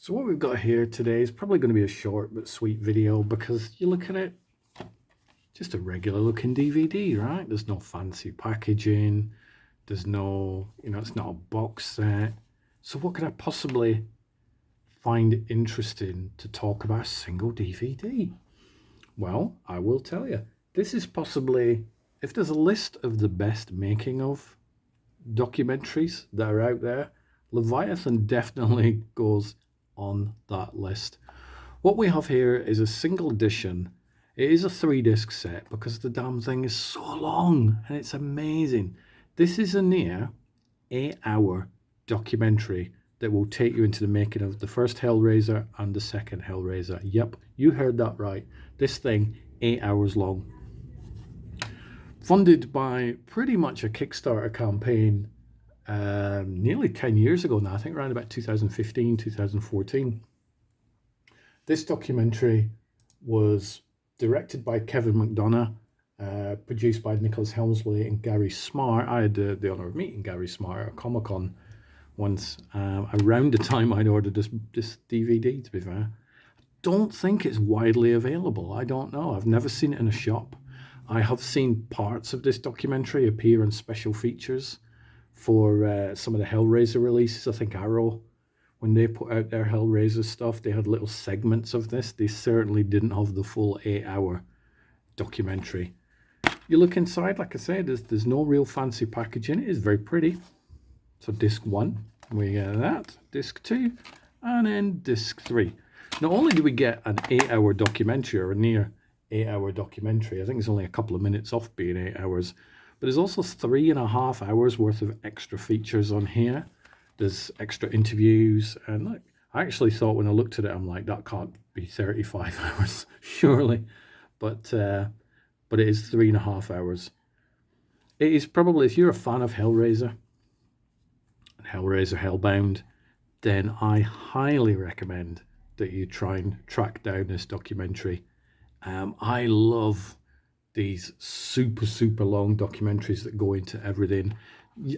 So what we've got here today is probably going to be a short but sweet video because you look at it, just a regular looking DVD, right? There's no fancy packaging. There's no, it's not a box set. So what could I possibly find interesting to talk about a single DVD? Well, I will tell you. This is possibly, if there's a list of the best making of documentaries that are out there, Leviathan definitely goes on that list. What we have here is a single edition. It is a 3-disc set because the damn thing is so long and it's amazing. This is a near 8-hour documentary that will take you into the making of the first Hellraiser and the second Hellraiser. Yep, you heard that right. This thing, 8 hours long. Funded by pretty much a Kickstarter campaign nearly 10 years ago now, I think around about 2015, 2014. This documentary was directed by Kevin McDonough, produced by Nicholas Helmsley and Gary Smart. I had the honour of meeting Gary Smart at Comic-Con once, around the time I'd ordered this DVD, to be fair. I don't think it's widely available. I don't know. I've never seen it in a shop. I have seen parts of this documentary appear in special features for some of the Hellraiser releases. I think Arrow, when they put out their Hellraiser stuff, they had little segments of this. They certainly didn't have the full 8-hour documentary. You look inside, like I said, there's no real fancy packaging. It is very pretty. So disc 1, we get that. Disc 2, and then disc 3. Not only do we get an 8-hour documentary, or a near 8-hour documentary, I think it's only a couple of minutes off being 8 hours, but there's also 3.5 hours worth of extra features on here. There's extra interviews, and look, I actually thought when I looked at it, I'm like, that can't be 35 hours, surely. But it is 3.5 hours. It is probably, if you're a fan of Hellraiser, Hellraiser Hellbound, then I highly recommend that you try and track down this documentary. I love these super long documentaries that go into everything.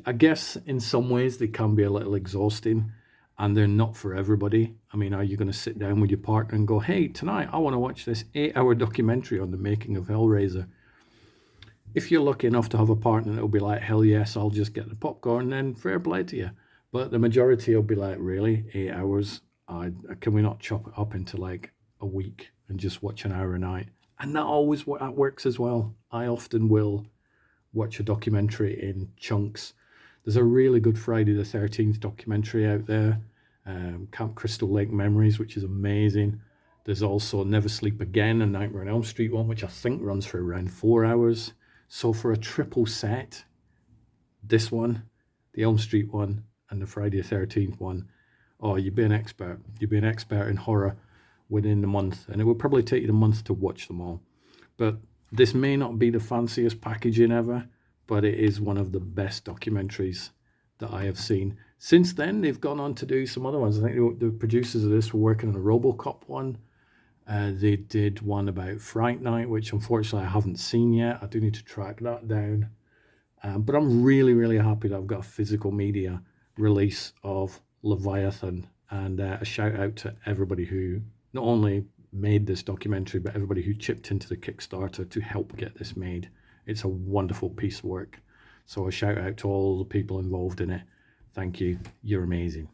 I guess in some ways they can be a little exhausting and they're not for everybody. I mean, are you going to sit down with your partner and go, hey, tonight I want to watch this 8-hour documentary on the making of Hellraiser? If you're lucky enough to have a partner that'll be like, hell yes, I'll just get the popcorn, then fair play to you. But the majority will be like, really, 8 hours? Can we not chop it up into like a week and just watch an hour a night? And that always works as well. I often will watch a documentary in chunks. There's a really good Friday the 13th documentary out there, Camp Crystal Lake Memories, which is amazing. There's also Never Sleep Again, a Nightmare on Elm Street one, which I think runs for around 4 hours. So for a triple set, this one, the Elm Street one, and the Friday the 13th one, oh, you'd be an expert. You'd be an expert in horror within the month, and it would probably take you a month to watch them all. But this may not be the fanciest packaging ever, but it is one of the best documentaries that I have seen. Since then, they've gone on to do some other ones. I think the producers of this were working on a RoboCop one. They did one about Fright Night, which unfortunately I haven't seen yet. I do need to track that down. But I'm really happy that I've got a physical media release of Leviathan, and a shout out to everybody who not only made this documentary, but everybody who chipped into the Kickstarter to help get this made. It's a wonderful piece of work. So a shout out to all the people involved in it. Thank you. You're amazing.